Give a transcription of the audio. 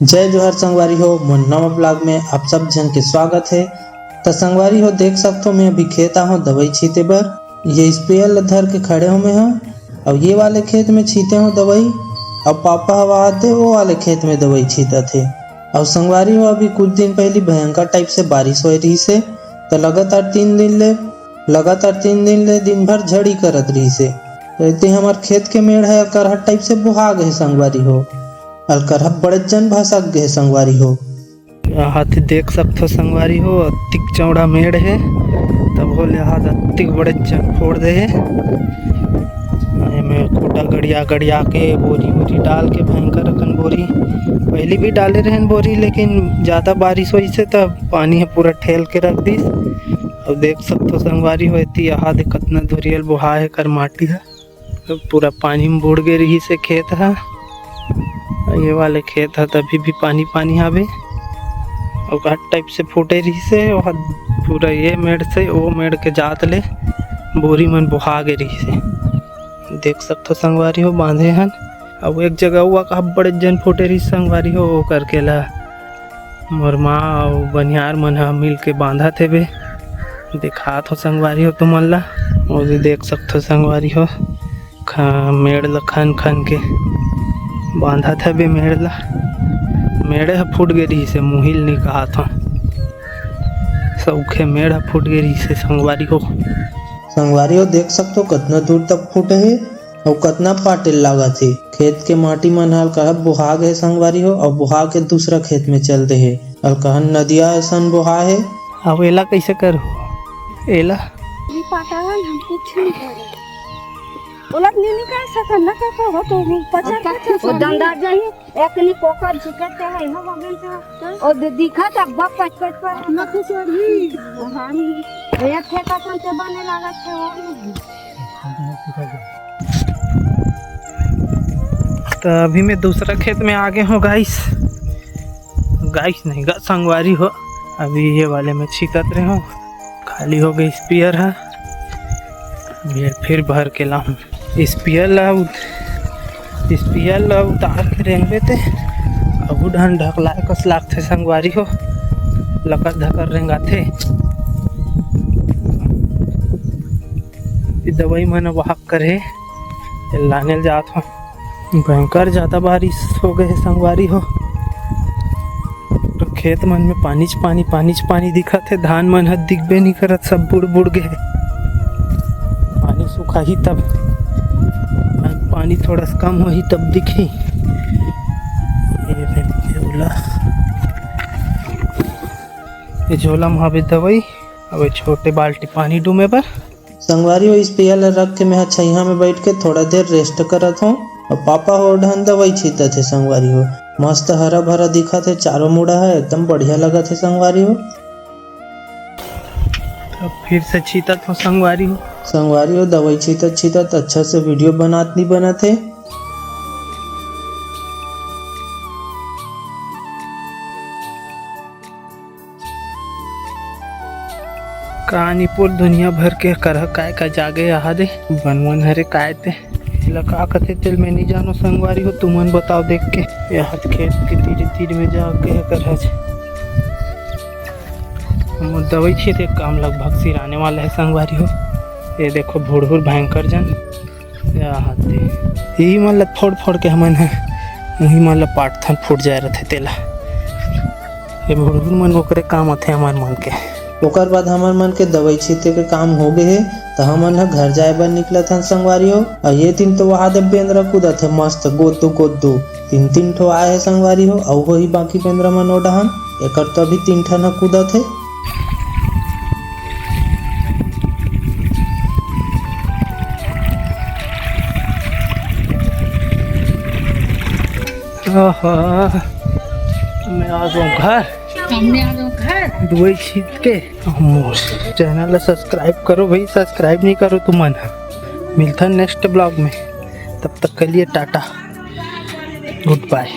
जय जोहर संगवारी हो, मोर नवा ब्लॉग में आप सब जन के स्वागत है। तो संगवारी हो देख सकते हो मैं अभी खेत हूँ दवाई छींटे बर। ये स्प्रेयर धर के खड़े हो मैं हूँ और ये वाले खेत में छींटे हूँ दवाई। अब पापा हवा आते वो वाले खेत में दवाई छींटा थे। और संगवारी हो अभी कुछ दिन पहले भयंकर टाइप से बारिश हो रही से, तो लगातार 3 दिन ले दिन भर झड़ी करत रही से। तो इतने हमार खेत के मेड़ है करहट टाइप से बुहा गए संगवारी हो, अलकर बड़े जन भाषा गए संगवारी हो। हाथी देख सकते हो संगवारी हो, अतिक चौड़ा मेड़ है तब हो लिहाज अतिक बड़े जन फोड़ दे है। में खूटा गड़िया के बोरी डाल के भयंकर रखन बोरी पहले भी डाले रहन बोरी, लेकिन ज़्यादा बारिश हुई से तब पानी है पूरा ठेल के रख दी। अब देख सकते हो संगवारी हो इतनी यहाँ कितना धुरियल बुहा है कर माटी है, पूरा पानी में बुड़ गए रही से खेत है। ये वाले खेत है तभी भी पानी आवे और घाट टाइप से फूटे रही से पूरा ये मेड़ से वो मेड़ के जात ले बोरी मन बुहा गे रही से। देख सकते हो संगवारी हो बांधे हन। अब एक जगह हुआ कहा बड़े जन फूटे रही संगवारी हो, वो करके ला मोर माँ और बनियार मन मिल के बांधा थे बे। दिखात हो संगवारी हो तुम ला, वो भी देख सकते हो संगवारी हो मेड़ ला खन के बांधा था बे मेड़ फूट गई रही से, मुहिल नहीं कहा था सौखे मेड़ फूट गई रही से संगवारी हो देख सकते हो कितना दूर तक फूटे है और कितना पाटिल लगा थे। खेत के माटी मन हल कहा बुहा गए संगवारी हो और बुहा के दूसरा खेत में चल दे है और कहन नदिया ऐसा बुहा है। अब एला कैसे करो एला हम कुछ नहीं करे उलट नहीं निकाल सकन ना का हो तो पचा वो दंडा जाइए एकनी कोकर झुकते है ना बगल से और दिखा तक बप पच पर ना कुछ ही हां ये ठेका से बने लागत है। तो अभी मैं दूसरा खेत में आ गए हूँ गाइस नहीं संगवारी हो। अभी ये वाले में छिकत रहे हूँ, खाली हो गई स्पीयर है, फिर भर के लाऊं स्पीयर ला उतार के रेंगे थे। अब ढन ढकलाए कस लागते संगवारी हो, लकर धकर रेंगा थे दवाई मन वाहक करे लाने जात हो। भयंकर ज़्यादा बारिश हो गए संगवारी हो, तो खेत मन में पानी दिखा थे। धान मन दिखबे नहीं करत, सब बुड़ गए। पानी सूखा ही तब पानी थोड़ा कम हो ही तब दिखी। ये झोला में दवाई, अब छोटे बाल्टी पानी डूमे पर संगवारी हो इस पेयल रख के मैं छइया में बैठ के थोड़ा देर रेस्ट करत हूँ और पापा हो ढन दवाई छींटा थे संगवारी हो। मस्त हरा भरा दिखा थे, चारों मुड़ा है एकदम बढ़िया लगा थे संगवारी हो। अब फिर से छींटा था संगवारी हो दवाई छींटा अच्छा से वीडियो नहीं बना थे। कहानीपुर दुनिया भर के करह काय का जागे यहाँ दे बनवन हरे काय ते लका कथे तेल में नहीं जानो संगवारी हो। तुमन बताओ देख के यहाँ खेत के तीर में जाके कर दवाई छींटे काम लगभग सिराने वाला है संगवारी हो। ये देखो भुड़भुड़ भयंकर जन यहाँ यही मतलब फोड़ के हमन है वही मतलब पाटथन फूट जाए रहे तेला। ये भुड़भुड़ मन ओकरे काम आते हमार मन के। ओकर बाद हमार मन के दवाई छींटे के काम हो गए है, तो हमन घर जाए बर निकला था संगवारी हो। और ये 3 तो वहाँ दे बेंद्रा कूदा थे मस्त गोदू 3 ठो आए है संगवारी हो। और वही बाकी बेंद्रा मन ओडहन एक तो अभी 3 ठन कूदा थे। मैं आ जाऊँ घर दवाई छींट के। चैनल सब्सक्राइब करो भाई, सब्सक्राइब नहीं करो तो मन मिलता नेक्स्ट ब्लॉग में। तब तक के लिए टाटा गुड बाय।